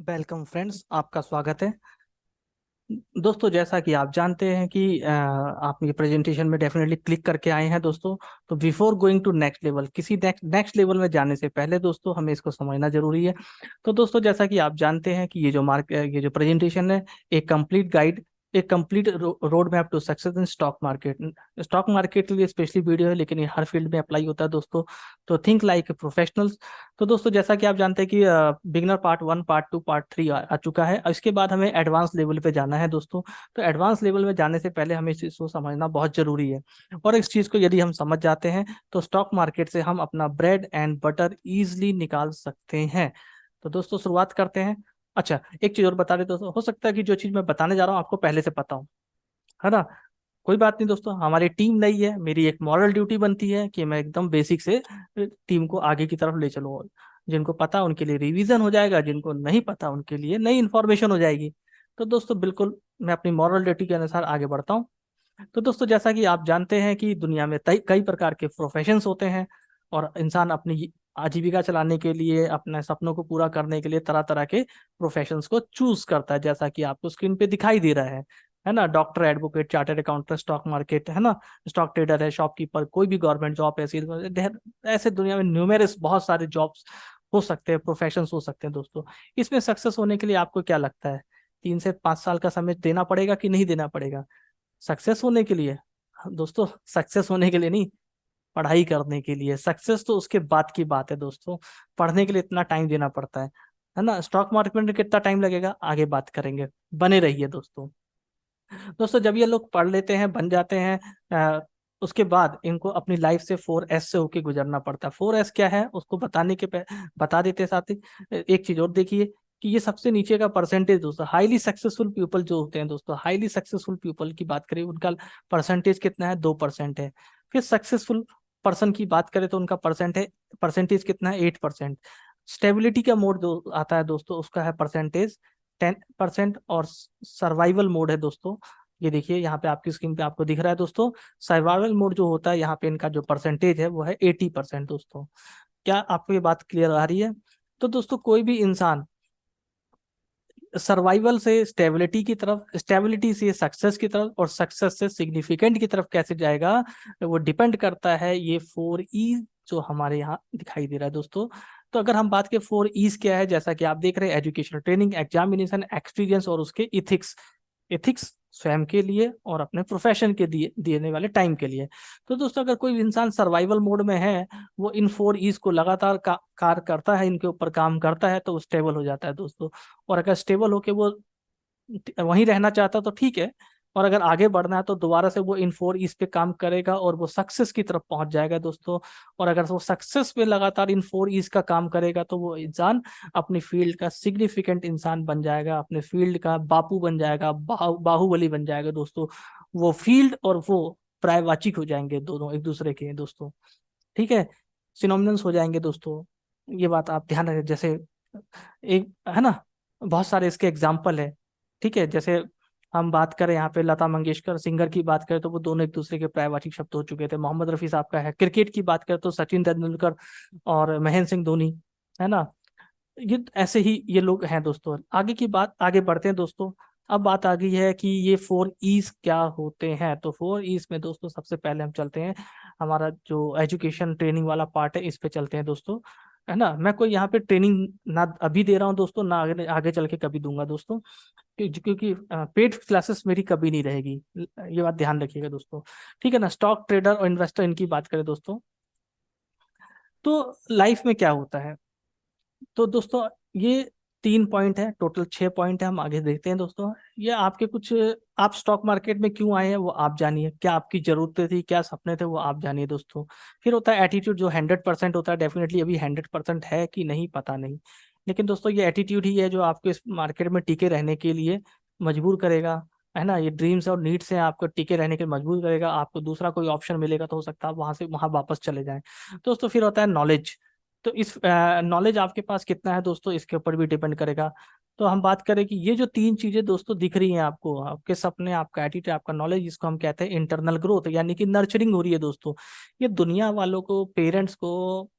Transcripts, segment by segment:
Welcome friends, आपका स्वागत है। दोस्तों, जैसा कि आप जानते हैं कि आप ये प्रेजेंटेशन में डेफिनेटली क्लिक करके आए हैं दोस्तों। तो before going to next level, किसी नेक्स्ट लेवल में जाने से पहले दोस्तों हमें इसको समझना जरूरी है। तो दोस्तों, जैसा कि आप जानते हैं कि ये जो प्रेजेंटेशन है, एक कंप्लीट गाइड, एक complete road map to success in stock market. Stock market के लिए स्पेशली वीडियो है, लेकिन ये हर फील्ड में अप्लाई होता है दोस्तों। तो थिंक लाइक प्रोफेशनल्स। तो दोस्तों, जैसा कि आप जानते हैं कि बिगनर पार्ट 1, पार्ट 2, पार्ट 3 आ चुका है। इसके बाद हमें एडवांस लेवल पे जाना है दोस्तों। तो एडवांस लेवल में जाने से पहले हमें इस चीज़ को समझना बहुत जरूरी है। और इस चीज़ को यदि हम समझ जाते हैं तो स्टॉक मार्केट से हम अपना ब्रेड एंड बटर इजीली निकाल सकते हैं। तो दोस्तों, शुरुआत करते हैं। अच्छा, एक चीज़ और बता दें दोस्तों, हो सकता है कि जो चीज़ मैं बताने जा रहा हूँ आपको पहले से पता हो, है ना। कोई बात नहीं दोस्तों, हमारी टीम नई है, मेरी एक मॉरल ड्यूटी बनती है कि मैं एकदम बेसिक से टीम को आगे की तरफ ले चलूँ। जिनको पता उनके लिए रिवीजन हो जाएगा, जिनको नहीं पता उनके लिए नई इन्फॉर्मेशन हो जाएगी। तो दोस्तों, बिल्कुल मैं अपनी मॉरल ड्यूटी के अनुसार आगे बढ़ता हूँ। तो दोस्तों, जैसा कि आप जानते हैं कि दुनिया में कई प्रकार के प्रोफेशंस होते हैं। और इंसान अपनी आजीविका चलाने के लिए, अपने सपनों को पूरा करने के लिए तरह तरह के प्रोफेशंस को चूज करता है, जैसा कि आपको स्क्रीन पे दिखाई दे रहा है ना। Doctor, advocate, chartered accountant, stock market, है ना, स्टॉक ट्रेडर है, शॉपकीपर, कोई भी गवर्नमेंट जॉब है, ऐसे दुनिया में न्यूमेरस बहुत सारे जॉब्स हो सकते हैं, प्रोफेशंस हो सकते हैं दोस्तों। इसमें सक्सेस होने के लिए आपको क्या लगता है, 3 से 5 साल का समय देना पड़ेगा कि नहीं देना पड़ेगा सक्सेस होने के लिए? दोस्तों, सक्सेस होने के लिए नहीं, पढ़ाई करने के लिए। सक्सेस तो उसके बाद की बात है दोस्तों। पढ़ने के लिए इतना टाइम देना पड़ता है ना। स्टॉक मार्केट में कितना टाइम लगेगा आगे बात करेंगे, बने रहिए दोस्तों। दोस्तों, जब ये लोग पढ़ लेते हैं, बन जाते हैं, उसके बाद इनको अपनी लाइफ से 4S से होके गुजरना पड़ता है। 4S क्या है उसको बता देते हैं साथ ही। एक चीज और देखिए कि ये सबसे नीचे का परसेंटेज दोस्तों, हाईली सक्सेसफुल पीपल जो होते हैं दोस्तों, हाईली सक्सेसफुल पीपल की बात करें, उनका परसेंटेज कितना है, 2% है। फिर सक्सेसफुल पर्सन की बात करें तो उनका परसेंटेज कितना है, 8%। स्टेबिलिटी का मोड जो आता है दोस्तों, उसका है परसेंटेज 10%। और सर्वाइवल मोड है दोस्तों, ये देखिए यहाँ पे आपकी स्क्रीन पे आपको दिख रहा है दोस्तों। सर्वाइवल मोड जो होता है, यहाँ पे इनका जो परसेंटेज है वो है 80% दोस्तों। क्या आपको ये बात क्लियर आ रही है? तो दोस्तों, कोई भी इंसान सर्वाइवल से स्टेबिलिटी की तरफ, स्टेबिलिटी से सक्सेस की तरफ, और सक्सेस से सिग्निफिकेंट की तरफ कैसे जाएगा, वो डिपेंड करता है ये 4E जो हमारे यहाँ दिखाई दे रहा है दोस्तों। तो अगर हम बात करें 4E's क्या है, जैसा कि आप देख रहे हैं, एजुकेशन, ट्रेनिंग, एग्जामिनेशन, एक्सपीरियंस और उसके इथिक्स। एथिक्स स्वयं के लिए और अपने प्रोफेशन के दिए देने वाले टाइम के लिए। तो दोस्तों, अगर कोई इंसान सर्वाइवल मोड में है, वो इन 4E's को लगातार कार्य करता है, इनके ऊपर काम करता है, तो वो स्टेबल हो जाता है दोस्तों। और अगर स्टेबल होके वो वहीं रहना चाहता है तो ठीक है। और अगर आगे बढ़ना है तो दोबारा से वो इन 4E's पे काम करेगा और वो सक्सेस की तरफ पहुंच जाएगा दोस्तों। और अगर वो सक्सेस पे लगातार इन 4E's का काम करेगा तो वो इंसान अपनी फील्ड का सिग्निफिकेंट इंसान बन जाएगा, अपने फील्ड का बापू बन जाएगा, बाहुबली बन जाएगा दोस्तों। वो फील्ड और वो पर्यायवाची हो जाएंगे, दोनों एक दूसरे के दोस्तों। ठीक है, सिनोनिम्स हो जाएंगे दोस्तों। ये बात आप ध्यान रखें। जैसे एक है ना, बहुत सारे इसके एग्जाम्पल है। ठीक है, जैसे हम बात करें यहाँ पे लता मंगेशकर सिंगर की बात करें तो वो दोनों एक दूसरे के पर्यायवाची शब्द हो चुके थे। मोहम्मद रफी साहब का है। क्रिकेट की बात करें तो सचिन तेंदुलकर और महेंद्र सिंह धोनी, है ना। ये ऐसे ही ये लोग हैं दोस्तों। आगे बढ़ते हैं दोस्तों। अब बात आ गई है कि ये 4E's क्या होते हैं। तो 4E's में दोस्तों सबसे पहले हम चलते हैं, हमारा जो एजुकेशन ट्रेनिंग वाला पार्ट है इस पे चलते हैं दोस्तों, है ना। मैं कोई यहाँ पे ट्रेनिंग ना अभी दे रहा हूँ दोस्तों, ना आगे आगे चल के कभी दूंगा दोस्तों, क्योंकि पेड क्लासेस मेरी कभी नहीं रहेगी। ये बात ध्यान रखिएगा दोस्तों। ठीक है ना। स्टॉक ट्रेडर और इन्वेस्टर, इनकी बात करें दोस्तों, तो लाइफ में क्या होता है। तो दोस्तों, ये 3 पॉइंट है, टोटल 6 पॉइंट है। हम आगे देखते हैं दोस्तों। ये आपके कुछ, आप स्टॉक मार्केट में क्यों आए हैं वो आप जानिए, क्या आपकी जरूरतें थी, क्या सपने थे वो आप जानिए दोस्तों। फिर होता है एटीट्यूड, जो 100% होता है। डेफिनेटली अभी 100% है कि नहीं पता नहीं, लेकिन दोस्तों ये एटीट्यूड ही है जो आपको इस मार्केट में टिके रहने के लिए मजबूर करेगा, है ना। ये ड्रीम्स और नीड्स हैं, आपको टिके रहने के लिए मजबूर करेगा। आपको दूसरा कोई ऑप्शन मिलेगा तो हो सकता है आप वहां से वहां वापस चले जाएं दोस्तों। फिर होता है नॉलेज। तो इस नॉलेज आपके पास कितना है दोस्तों, इसके ऊपर भी डिपेंड करेगा। तो हम बात करें कि ये जो 3 चीजें दोस्तों दिख रही हैं आपको, आपके सपने, आपका एटीट्यूड, आपका नॉलेज, जिसको हम कहते हैं इंटरनल ग्रोथ, यानी कि नर्चरिंग हो रही है दोस्तों। ये दुनिया वालों को, पेरेंट्स को,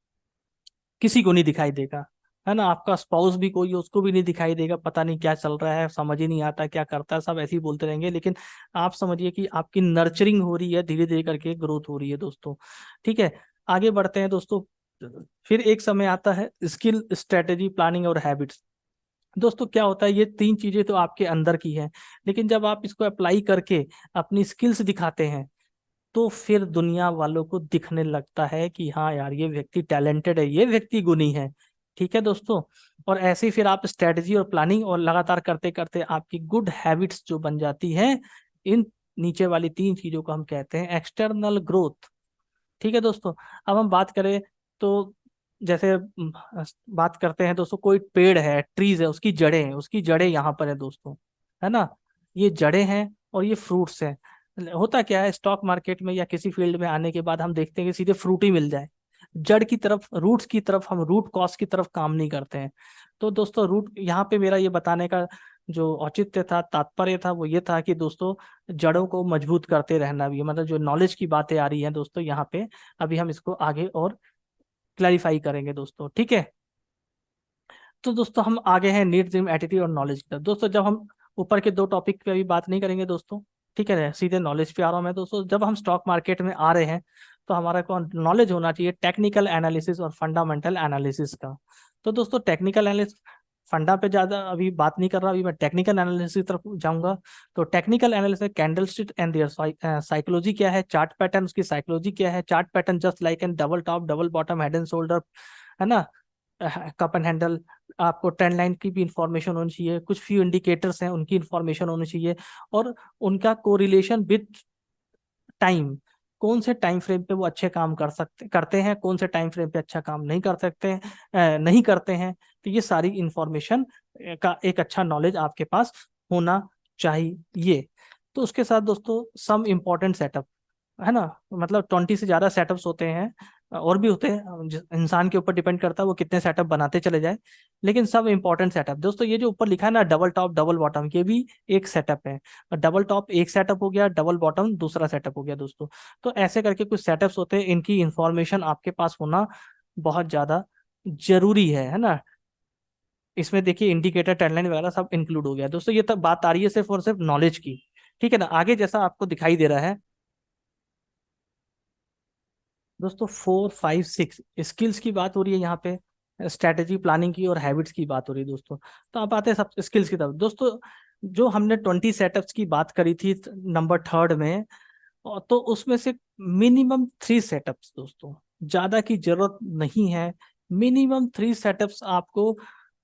किसी को नहीं दिखाई देगा, है ना। आपका स्पाउस भी कोई है, उसको भी नहीं दिखाई देगा, पता नहीं क्या चल रहा है, समझ ही नहीं आता क्या करता है, सब ऐसे ही बोलते रहेंगे। लेकिन आप समझिए कि आपकी नर्चरिंग हो रही है, धीरे धीरे करके ग्रोथ हो रही है दोस्तों। ठीक है, आगे बढ़ते हैं दोस्तों। फिर एक समय आता है स्किल, स्ट्रेटेजी, प्लानिंग और हैबिट्स। दोस्तों क्या होता है, ये तीन चीजें तो आपके अंदर की है, लेकिन जब आप इसको अप्लाई करके अपनी स्किल्स दिखाते हैं तो फिर दुनिया वालों को दिखने लगता है कि हाँ यार, ये व्यक्ति टैलेंटेड है, ये व्यक्ति गुणी है। ठीक है दोस्तों। और ऐसे ही फिर आप स्ट्रेटजी और प्लानिंग और लगातार करते करते आपकी गुड हैबिट्स जो बन जाती है, इन नीचे वाली तीन चीजों को हम कहते हैं एक्सटर्नल ग्रोथ। ठीक है दोस्तों। अब हम बात करें तो जैसे बात करते हैं दोस्तों, कोई पेड़ है, ट्रीज है, उसकी जड़ें हैं, उसकी जड़ें यहाँ पर है दोस्तों, है ना। ये जड़ें हैं और ये फ्रूट्स हैं। होता क्या है, स्टॉक मार्केट में या किसी फील्ड में आने के बाद हम देखते हैं कि सीधे फ्रूट ही मिल जाए, जड़ की तरफ, रूट्स की तरफ, हम रूट कॉज की तरफ काम नहीं करते हैं। तो दोस्तों रूट, यहाँ पे मेरा ये बताने का जो औचित्य था, तात्पर्य था, वो ये था कि दोस्तों जड़ों को मजबूत करते रहना भी है। मतलब जो नॉलेज की बातें आ रही हैं दोस्तों यहाँ पे, अभी हम इसको आगे और क्लैरिफाई करेंगे दोस्तों। ठीक है, तो दोस्तों हम आगे हैं नीड, ड्रीम, एटीट्यूड और नॉलेज की तरफ। दोस्तों जब हम ऊपर के दो टॉपिक पे अभी बात नहीं करेंगे दोस्तों, ठीक है, सीधे नॉलेज पे आ रहा हूँ मैं दोस्तों। जब हम स्टॉक मार्केट में आ रहे हैं तो हमारा को नॉलेज होना चाहिए टेक्निकल एनालिसिस और फंडामेंटल एनालिसिस का। तो दोस्तों टेक्निकल एनालिसिस, फंडा पे ज्यादा अभी बात नहीं कर रहा, अभी मैं टेक्निकल एनालिसिस की तरफ जाऊंगा। तो technical analysis, candle stick and there psychology क्या है, चार्ट पैटर्न उसकी साइकोलॉजी क्या है, chart pattern just like an double top, double bottom, head and shoulder, है ना, कप एंड हैंडल। आपको ट्रेंड लाइन की भी इंफॉर्मेशन होनी चाहिए, कुछ फ्यू इंडिकेटर्स हैं उनकी इंफॉर्मेशन होनी चाहिए, और उनका कोरिलेशन विद टाइम, कौन से टाइम फ्रेम पे वो अच्छे काम करते हैं, कौन से टाइम फ्रेम पे अच्छा काम नहीं कर सकते हैं, नहीं करते हैं। तो ये सारी इंफॉर्मेशन का एक अच्छा नॉलेज आपके पास होना चाहिए। तो उसके साथ दोस्तों सम इम्पोर्टेंट सेटअप, है ना, मतलब 20 से ज्यादा सेटअप्स होते हैं, और भी होते हैं, इंसान के ऊपर डिपेंड करता है वो कितने सेटअप बनाते चले जाए। लेकिन सब इंपॉर्टेंट सेटअप दोस्तों, ये जो ऊपर लिखा है ना डबल टॉप, डबल बॉटम, ये भी एक सेटअप है। डबल टॉप एक सेटअप हो गया, डबल बॉटम दूसरा सेटअप हो गया दोस्तों। तो ऐसे करके कुछ सेटअप्स होते हैं, इनकी इंफॉर्मेशन आपके पास होना बहुत ज्यादा जरूरी है ना। इसमें देखिए इंडिकेटर, टेडलाइन वगैरह सब इंक्लूड हो गया दोस्तों। ये तब बात आ रही है सिर्फ और सिर्फ नॉलेज की। ठीक है ना, आगे जैसा आपको दिखाई दे रहा है दोस्तों, 4 5 6 स्किल्स की बात हो रही है यहाँ पे, स्ट्रैटेजी, प्लानिंग की और हैबिट्स की बात हो रही है दोस्तों। तो अब आते हैं सब स्किल्स की तरफ दोस्तों। जो हमने 20 सेटअप्स की बात करी थी नंबर थर्ड में, तो उसमें से मिनिमम 3 सेटअप्स दोस्तों, ज्यादा की जरूरत नहीं है। मिनिमम 3 सेटअप्स आपको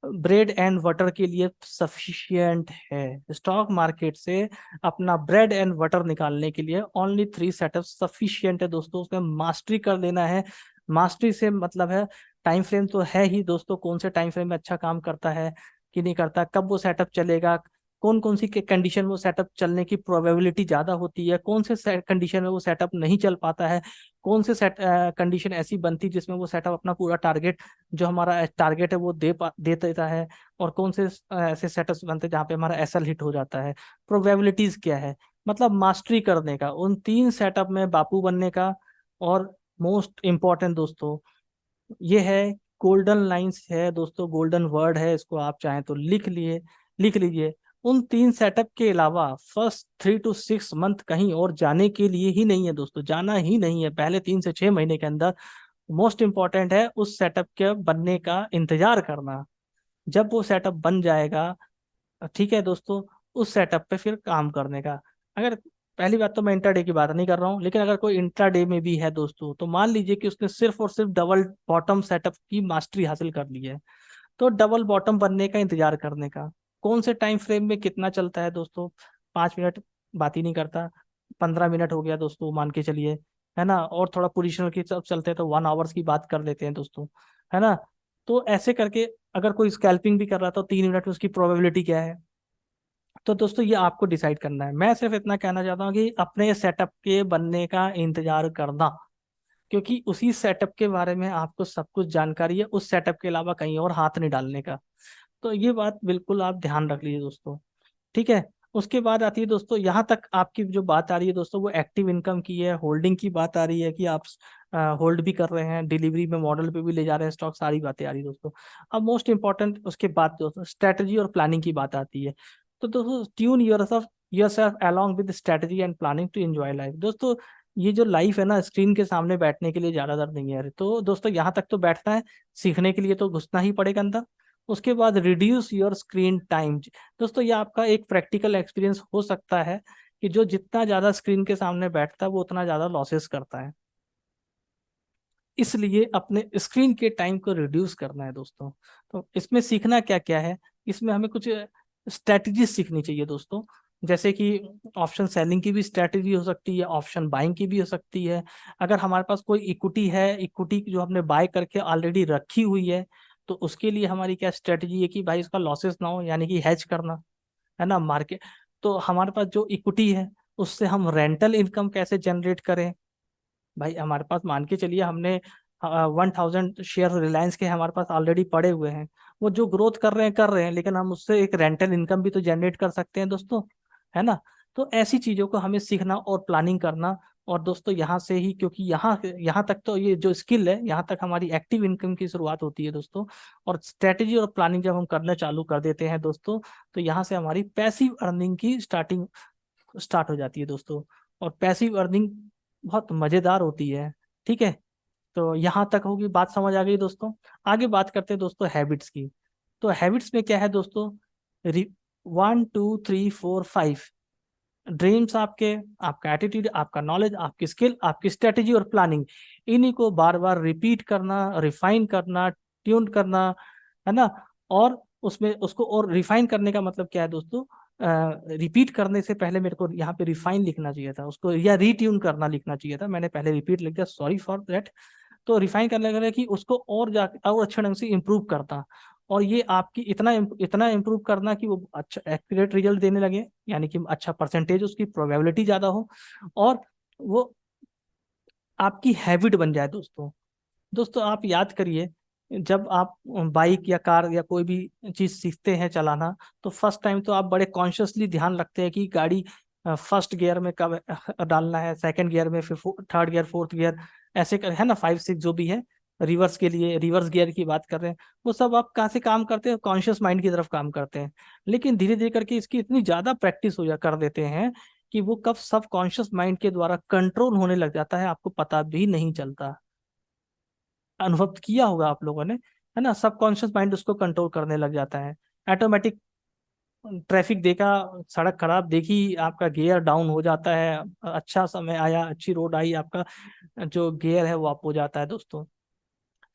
ब्रेड एंड बटर के लिए सफिशियंट है। स्टॉक मार्केट से अपना ब्रेड एंड बटर निकालने के लिए ओनली 3 सेटअप्स सफिशियंट है दोस्तों। उसमें मास्टरी कर लेना है। मास्टरी से मतलब है, टाइम फ्रेम तो है ही दोस्तों, कौन से टाइम फ्रेम में अच्छा काम करता है कि नहीं करता, कब वो सेटअप चलेगा, कौन कौन सी कंडीशन में वो सेटअप चलने की प्रोबेबिलिटी ज्यादा होती है, कौन से कंडीशन में वो सेटअप नहीं चल पाता है, कौन से सेट कंडीशन ऐसी बनती है जिसमें वो सेटअप अपना पूरा टारगेट, जो हमारा टारगेट है वो दे देता है, और कौन से ऐसे सेटअप्स बनते हैं जहाँ पे हमारा एसएल हिट हो जाता है, प्रोबेबिलिटीज क्या है। मतलब मास्टरी करने का उन 3 सेटअप में बापू बनने का। और मोस्ट इम्पोर्टेंट दोस्तों ये है, गोल्डन लाइंस है दोस्तों, गोल्डन वर्ड है, इसको आप चाहें तो लिख लीजिए। उन 3 सेटअप के अलावा फर्स्ट 3 to 6 मंथ कहीं और जाने के लिए ही नहीं है दोस्तों, जाना ही नहीं है। पहले 3 से 6 महीने के अंदर मोस्ट इंपॉर्टेंट है उस सेटअप के बनने का इंतजार करना। जब वो सेटअप बन जाएगा, ठीक है दोस्तों, उस सेटअप पे फिर काम करने का। अगर, पहली बात तो मैं इंट्राडे की बात नहीं कर रहा हूँ, लेकिन अगर कोई इंट्राडे में भी है दोस्तों, तो मान लीजिए कि उसने सिर्फ और सिर्फ डबल बॉटम सेटअप की मास्टरी हासिल कर ली है, तो डबल बॉटम बनने का इंतजार करने का। कौन से टाइम फ्रेम में कितना चलता है दोस्तों, 5 मिनट बात ही नहीं करता, 15 मिनट हो गया दोस्तों मान के चलिए, है ना, और थोड़ा पोजिशनल की सब चलते हैं तो 1 आवर्स की बात कर लेते हैं दोस्तों, है ना। तो ऐसे करके अगर कोई स्कैल्पिंग भी कर रहा था तो 3 मिनट में उसकी प्रोबेबिलिटी क्या है। तो दोस्तों ये आपको डिसाइड करना है। मैं सिर्फ इतना कहना चाहता हूँ कि अपने सेटअप के बनने का इंतजार करना, क्योंकि उसी सेटअप के बारे में आपको सब कुछ जानकारी है, उस सेटअप के अलावा कहीं और हाथ नहीं डालने का। तो ये बात बिल्कुल आप ध्यान रख लीजिए दोस्तों। ठीक है, उसके बाद आती है दोस्तों, यहाँ तक आपकी जो बात आ रही है दोस्तों वो एक्टिव इनकम की है, होल्डिंग की बात आ रही है कि आप होल्ड भी कर रहे हैं, डिलीवरी में मॉडल पे भी ले जा रहे हैं स्टॉक, सारी बातें आ रही दोस्तों। अब मोस्ट इंपॉर्टेंट उसके बाद दोस्तों स्ट्रेटजी और प्लानिंग की बात आती है। तो दोस्तों tune yourself along with strategy and planning to enjoy life. दोस्तों ये जो लाइफ है ना, स्क्रीन के सामने बैठने के लिए ज्यादा दर नहीं है। तो दोस्तों यहाँ तक तो बैठना है, सीखने के लिए तो घुसना ही पड़ेगा अंदर। उसके बाद रिड्यूस योर स्क्रीन टाइम। दोस्तों ये आपका एक प्रैक्टिकल एक्सपीरियंस हो सकता है कि जो जितना ज्यादा स्क्रीन के सामने बैठता है वो उतना ज्यादा लॉसेस करता है। इसलिए अपने स्क्रीन के टाइम को रिड्यूस करना है दोस्तों। तो इसमें सीखना क्या क्या है, इसमें हमें कुछ स्ट्रैटेजी सीखनी चाहिए दोस्तों। जैसे कि ऑप्शन सेलिंग की भी स्ट्रैटेजी हो सकती है, ऑप्शन बाइंग की भी हो सकती है। अगर हमारे पास कोई इक्विटी है, इक्विटी जो हमने बाय करके ऑलरेडी रखी हुई है, तो उसके लिए हमारी क्या स्ट्रैटेजी है कि भाई इसका लॉसेस ना हो, यानी कि हेज करना है ना मार्केट। तो हमारे पास जो इक्विटी है उससे हम रेंटल इनकम कैसे जनरेट करें। भाई हमारे पास मान के चलिए हमने 1000 शेयर रिलायंस के हमारे पास ऑलरेडी पड़े हुए हैं, वो जो ग्रोथ कर रहे हैं, लेकिन हम उससे एक रेंटल इनकम भी तो जनरेट कर सकते हैं दोस्तों, है ना। तो ऐसी चीजों को हमें सीखना और प्लानिंग करना। और दोस्तों यहाँ से ही, क्योंकि यहाँ यहाँ तक तो ये जो स्किल है, यहाँ तक हमारी एक्टिव इनकम की शुरुआत होती है दोस्तों। और स्ट्रेटेजी और प्लानिंग जब हम करना चालू कर देते हैं दोस्तों, तो यहाँ से हमारी पैसिव अर्निंग की स्टार्टिंग स्टार्ट हो जाती है दोस्तों। और पैसिव अर्निंग बहुत मजेदार होती है। ठीक है, तो यहाँ तक होगी बात, समझ आ गई दोस्तों। आगे बात करते हैं दोस्तों हैबिट्स की। तो हैबिट्स में क्या है दोस्तों, 1 2 3 4 5 ड्रीम्स आपके, आपका एटीट्यूड, आपका नॉलेज, आपकी स्किल, आपकी स्ट्रेटेजी और प्लानिंग, इन्हीं को बार बार रिपीट करना, रिफाइन करना, ट्यून करना, है ना। और उसमें उसको और रिफाइन करने का मतलब क्या है दोस्तों, रिपीट करने से पहले मेरे को यहाँ पे रिफाइन लिखना चाहिए था उसको, या रीट्यून करना लिखना चाहिए था, मैंने पहले रिपीट लिख दिया, सॉरी फॉर दैट। तो रिफाइन करने का कि उसको और जा और अच्छे ढंग से इम्प्रूव करता। और ये आपकी इतना इम्प्रूव करना कि वो अच्छा एक्यूरेट रिजल्ट देने लगे, यानी कि अच्छा परसेंटेज, उसकी प्रोबेबिलिटी ज्यादा हो, और वो आपकी हैबिट बन जाए दोस्तों। दोस्तों आप याद करिए, जब आप बाइक या कार या कोई भी चीज सीखते हैं चलाना, तो फर्स्ट टाइम तो आप बड़े कॉन्शियसली ध्यान रखते हैं कि गाड़ी फर्स्ट गियर में कब डालना है, सेकंड गियर में, फिर थर्ड गियर, फोर्थ गियर, ऐसे है ना, 5 6 जो भी है। रिवर्स के लिए रिवर्स गियर की बात कर रहे हैं, वो सब आप कहाँ से काम करते हैं, कॉन्शियस माइंड की तरफ काम करते हैं। लेकिन धीरे धीरे करके इसकी इतनी ज्यादा प्रैक्टिस हो जा कर देते हैं कि वो कब सब कॉन्शियस माइंड के द्वारा कंट्रोल होने लग जाता है, आपको पता भी नहीं चलता। अनुभव किया होगा आप लोगों ने, है ना, सबकॉन्शियस माइंड उसको कंट्रोल करने लग जाता है। ऑटोमेटिक ट्रैफिक देखा, सड़क खराब देखी, आपका गियर डाउन हो जाता है, अच्छा समय आया, अच्छी रोड आई, आपका जो गियर है वो अप हो जाता है दोस्तों,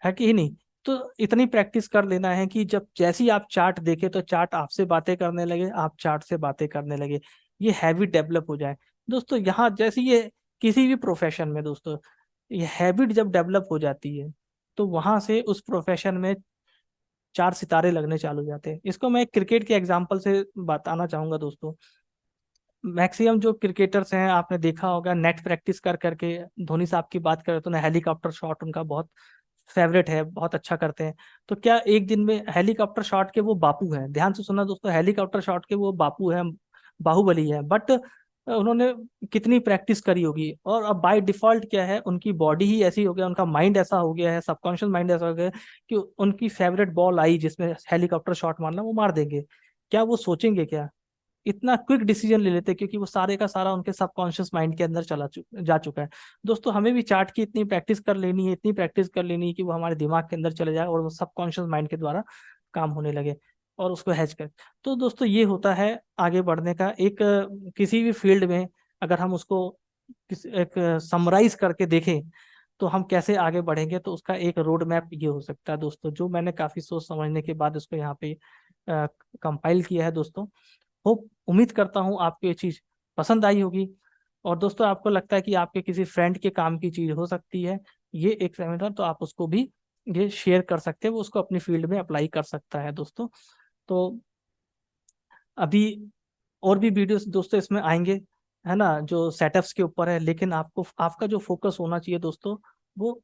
है कि नहीं। तो इतनी प्रैक्टिस कर लेना है कि जब जैसी आप चार्ट देखे तो चार्ट आपसे बातें करने लगे, आप चार्ट से बातें करने लगे, ये हैबिट डेवलप हो जाए दोस्तों। यहाँ जैसे ये किसी भी प्रोफेशन में दोस्तों, ये हैबिट जब डेवलप हो जाती है, तो वहां से उस प्रोफेशन में 4 सितारे लगने चालू हो जाते हैं। इसको मैं क्रिकेट के एग्जांपल से बताना चाहूंगा दोस्तों। मैक्सिमम जो क्रिकेटर्स हैं, आपने देखा होगा नेट प्रैक्टिस कर करके, धोनी साहब की बात करें तो ना, हेलीकॉप्टर शॉट उनका बहुत फेवरेट है, बहुत अच्छा करते हैं। तो क्या एक दिन में हेलीकॉप्टर शॉट के वो बापू हैं, ध्यान से सुनना दोस्तों, हेलीकॉप्टर शॉट के वो बापू हैं, बाहुबली है, बट उन्होंने कितनी प्रैक्टिस करी होगी। और अब बाय डिफॉल्ट क्या है, उनकी बॉडी ही ऐसी हो गया, उनका माइंड ऐसा हो गया है, सबकॉन्शियस माइंड ऐसा हो गया है कि उनकी फेवरेट बॉल आई जिसमें हेलीकॉप्टर शॉट मारना, वो मार देंगे। क्या वो सोचेंगे क्या, इतना क्विक डिसीजन ले लेते हैं, क्योंकि वो सारे का सारा उनके सबकॉन्शियस माइंड के अंदर जा चुका है। दोस्तों हमें भी चार्ट की इतनी प्रैक्टिस कर लेनी है, इतनी प्रैक्टिस कर लेनी है कि वो हमारे दिमाग के अंदर चले जाए और वो सबकॉन्शियस माइंड के द्वारा काम होने लगे, और उसको हैच कर। तो दोस्तों ये होता है आगे बढ़ने का एक, किसी भी फील्ड में अगर हम उसको एक समराइज करके देखें, तो हम कैसे आगे बढ़ेंगे, तो उसका एक रोड मैप ये हो सकता है दोस्तों, जो मैंने काफी सोच समझने के बाद इसको यहाँ पे कंपाइल किया है दोस्तों। होप, उम्मीद करता हूँ आपको ये चीज़ पसंद आई होगी। और दोस्तों आपको लगता है कि आपके किसी फ्रेंड के काम की चीज़ हो सकती है ये एक सेमिनार, तो आप उसको भी ये शेयर कर सकते हैं, वो उसको अपनी फील्ड में अप्लाई कर सकता है दोस्तों। तो अभी और भी वीडियोस दोस्तों इसमें आएंगे, है ना, जो सेटअप्स के ऊपर है। लेकिन आपको आपका जो फोकस होना चाहिए दोस्तों, वो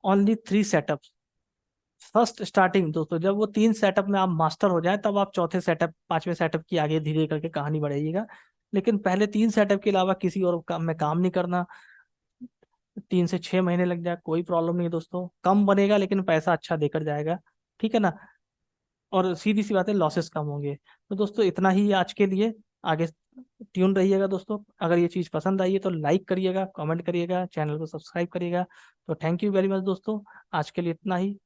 ओनली 3 सेटअप्स। फर्स्ट स्टार्टिंग दोस्तों, जब वो 3 सेटअप में आप मास्टर हो जाए, तब आप चौथे सेटअप, 5वें सेटअप की आगे धीरे करके कहानी बढ़ाइएगा। लेकिन पहले 3 सेटअप के अलावा किसी और काम में काम नहीं करना। 3 से 6 महीने लग जाए, कोई प्रॉब्लम नहीं है दोस्तों, कम बनेगा लेकिन पैसा अच्छा देकर जाएगा, ठीक है ना। और सीधी सी बात है, लॉसेस कम होंगे। तो दोस्तों इतना ही आज के लिए, आगे ट्यून रहिएगा दोस्तों। अगर ये चीज़ पसंद आई है तो लाइक करिएगा, कमेंट करिएगा, चैनल को सब्सक्राइब करिएगा। तो थैंक यू वेरी मच दोस्तों, आज के लिए इतना ही।